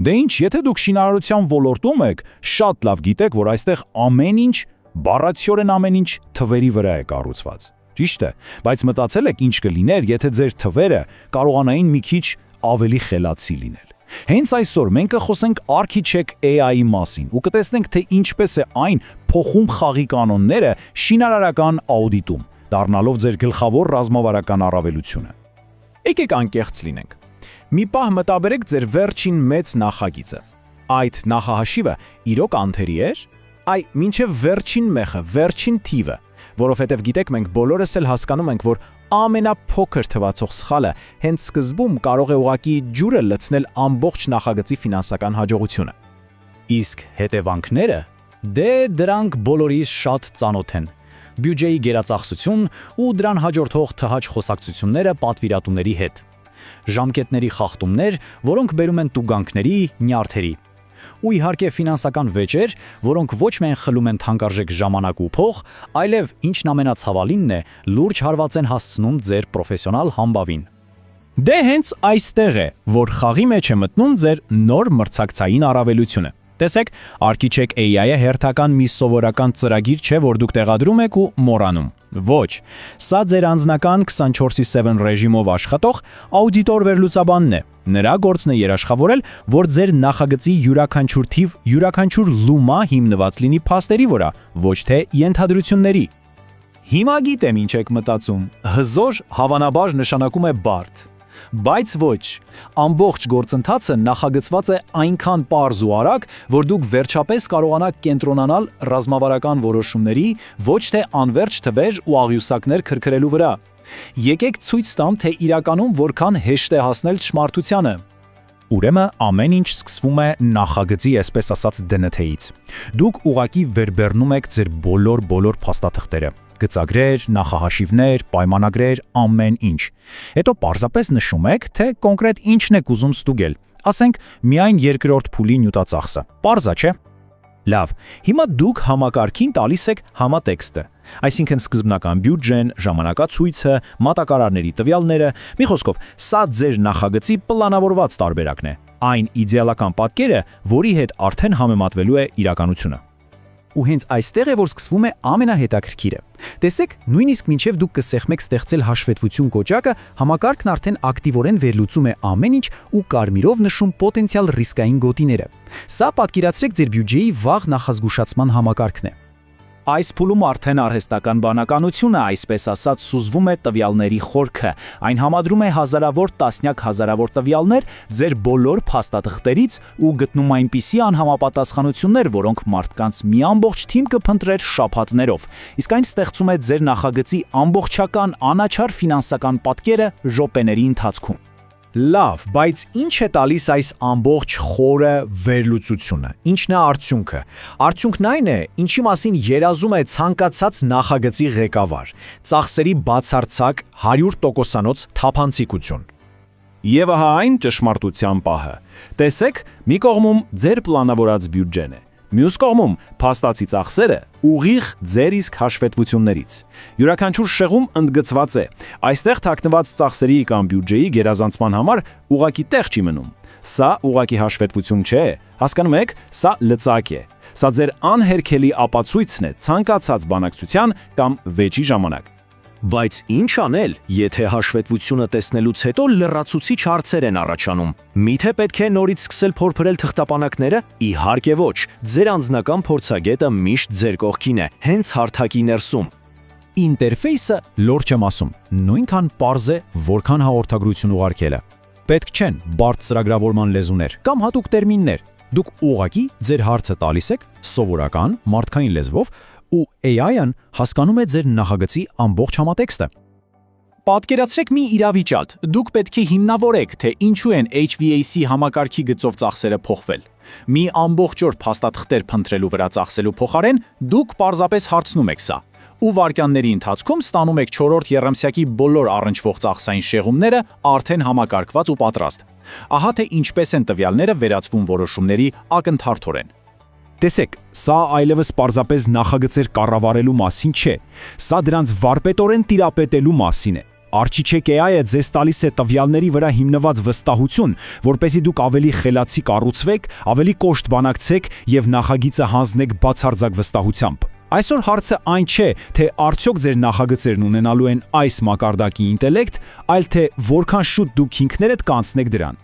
Դե ինչ, եթե դուք շինարարության ոլորտում եք, շատ լավ գիտեք, որ այստեղ ամեն ինչ, բառացիորեն ամեն ինչ թվերի վրա է կառուցված։ Ճիշտ է, բայց մտածել եք ինչ կլիներ, եթե ձեր թվերը կարողանային մի քիչ ավելի խելացի լինել։ Հենց այսօր մենք կխոսենք Architect AI-ի մասին ու կտեսնենք, թե ինչպես է այն փոխում խաղի կանոնները շինարարական աուդիտում, դառնալով ձեր գլխավոր ռազմավարական առավելությունը։ Եկեք անկեղծ լինենք։ Մի պահ մտաբերեք ձեր վերջին մեծ նախագիծը։ Այդ նախահաշիվը իրոք անթերի էր։ Այ մինչև վերջին մեխը, վերջին թիվը, որովհետև գիտեք, մենք բոլորս էլ հասկանում ենք, որ ամենափոքր թվացող սխալը հենց սկզբում կարող է ուղղակի ջուրը լցնել ամբողջ նախագծի ֆինանսական հաջողությունը։ Իսկ հետևանքները, դե դրանք բոլորիս շատ ծանոթ են։ Բյուջեի գերածախսություն ու դրան հաջորդող թհաճ խոսակցությունները պատվիրատուների հետ։ Ժամկետների խախտումներ, որոնք բերում են տուգանքների, նյարդերի։ Ու իհարկե ֆինանսական վեճեր, որոնք ոչ միայն խլում են թանկարժեք ժամանակ ու փող, այլև ինչն ամենացավալինն է, լուրջ հարված են հասցնում ձեր պրոֆեսիոնալ համբավին։ Դե հենց այստեղ է, որ խաղի մեջ է մտնում ձեր նոր մրցակցային առավելությունը։ Տեսեք, Architect AI-ը հերթական մի սովորական ծրագիր չէ, որ դուք տեղադրում եք ու մոռանում։ Ոչ, սա ձեր անձնական 24/7 ռեժիմով աշխատող աուդիտոր վերլուծաբանն է։ Նրա գործն է երաշխավորել, որ ձեր նախագծի յուրաքանչյուր թիվ, յուրաքանչյուր լումա հիմնված լինի փաստերի վրա, ոչ թե ենթադրությունների։ Հիմա գիտեմ ինչ եք մտածում։ Հզոր հավանաբար նշանակում է բարդ։ Բայց ոչ, ամբողջ գործընթացը նախագծված է այնքան պարզ ու արագ, որ դուք վերջապես կարողանաք կենտրոնանալ ռազմավարական որոշումների, ոչ թե անվերջ թվեր ու աղյուսակներ քրքրելու վրա։ Եկեք ցույց տամ, թե իրականում որքան հեշտ է հասնել ճշմարտությանը։ Ուրեմն ամեն ինչ սկսվում է նախագծի, այսպես ասած, ԴՆԹ-ից։ Դուք ուղղակի վերբեռնում եք ձեր բոլոր փաստաթղթերը։ Գծագրեր, նախահաշիվներ, պայմանագրեր, ամեն ինչ։ Հետո պարզապես նշում եք, թե կոնկրետ ինչն եք ուզում ստուգել։ Ասենք, միայն երկրորդ փուլի նյութածախսը։ Պարզա չէ։ Լավ, հիմա դուք համակարգին տալիս եք համատեքստը, այսինքն սկզբնական բյուջեն, ժամանակացույցը, մատակարարների տվյալները, մի խոսքով, սա ձեր նախագծի պլանավորված տարբերակն է, այն իդեալական պատկերը, որի հետ արդեն համեմատվելու է իրականությունը։ Ու հենց այստեղ է, որ սկսվում է ամենահետաքրքիրը։ Տեսեք, նույնիսկ մինչև դուք կսեղմեք ստեղծել հաշվետվություն կոճակը, համակարգն արդեն ակտիվորեն վերլուծում է ամեն ինչ ու կարմիրով նշում պոտենցիալ ռիսկային գոտիները։ Սա պատկերացրեք ձեր բյուջեի վաղ նախազգուշացման համակարգն է։ Այս փուլում արդեն արհեստական բանականությունը, այսպես ասած, սուզվում է տվյալների խորքը։ Այն համադրում է հազարավոր, տասնյակ հազարավոր տվյալներ ձեր բոլոր փաստաթղթերից ու գտնում այնպիսի անհամապատասխանություններ, որոնք մարդկանց մի ամբողջ թիմ կփնտրեր շաբաթներով։ Իսկ այն ստեղծում է ձեր նախագծի ամբողջական անաչառ ֆինանսական պատկերը րոպեների ընթացքում։ Լավ, բայց ինչ է տալիս այս ամբողջ խորը վերլուծությունը։ Ինչն է արդյունքը։ Արդյունքն այն է, ինչի մասին երազում է ցանկացած նախագծի ղեկավար՝ ծախսերի բացարձակ 100%-անոց թափանցիկություն։ Եվ ահա այն ճշմարտության պահը։ Տեսեք, մի կողմում ձեր պլանավորած բյուջեն է, մյուս կողմում փաստացի ծախսերը ուղիղ ձեր իսկ հաշվետվություններից։ Յուրաքանչյուր շեղում ընդգծված է։ Այստեղ թաքնված ծախսերի կամ բյուջեի գերազանցման համար ուղակի տեղ չի մնում։ Սա ուղակի հաշվետվություն չէ, հասկանում եք, սա լծակ է։ Սա ձեր անհերքելի ապացույցն է ցանկացած բանակցության կամ վեճի ժամանակ։ Բայց ինչ անել, եթե հաշվետվությունը տեսնելուց հետո լրացուցիչ հարցեր են առաջանում։ Միթե պետք է նորից սկսել փորփրել թղթապանակները։ Իհարկե ոչ, ձեր անձնական փորձագետը միշտ ձեր կողքին է, հենց հարթակի ներսում։ Ինտերֆեյսը լոր չեմ ասում, նույնքան պարզ է, որքան հաղորդագրություն ուղարկելը։ Պետք չեն բարդ ծրագրավորման լեզուներ կամ հատուկ տերմիններ։ Դուք ուղղակի ձեր հարցը տալիս եք սովորական մարդկային լեզվով ու AI-ն հասկանում է ձեր նախագծի ամբողջ համատեքստը։ Պատկերացրեք մի իրավիճակ, դուք պետք է հիմնավորեք, թե ինչու են HVAC համակարգի գծով ծախսերը փոխվել։ Մի ամբողջ օր փաստաթղթեր փնտրելու վրա ծախսելու փոխարեն դուք պարզապես հարցնում եք սա։ Ու վարքյանների ընթացքում ստանում եք 4-րդ եռամսյակի բոլոր առնչվող ծախսային շեղումները արդեն համակարգված ու պատրաստ։ Ահա թե ինչպես են տվյալները վերածվում որոշումների ակնթարթորեն։ Տեսեք, սա այլևս պարզապես նախագծեր կառավարելու մասին չէ, սա դրանց վարպետորեն տիրապետելու մասին է։ Architect AI-ը ձեզ տալիս է տվյալների վրա հիմնված վստահություն, որպեսզի դուք ավելի խելացի կառուցվեք, ավելի կոշտ բանակցեք եւ նախագիծը հանձնեք բացարձակ վստահությամբ։ Այսօր հարցը այն չէ, թե արդյոք ձեր նախագծերն ունենալու են այս մակարդակի ինտելեկտ, այլ թե որքան շուտ դուք ինքներդ կանցնեք դրան։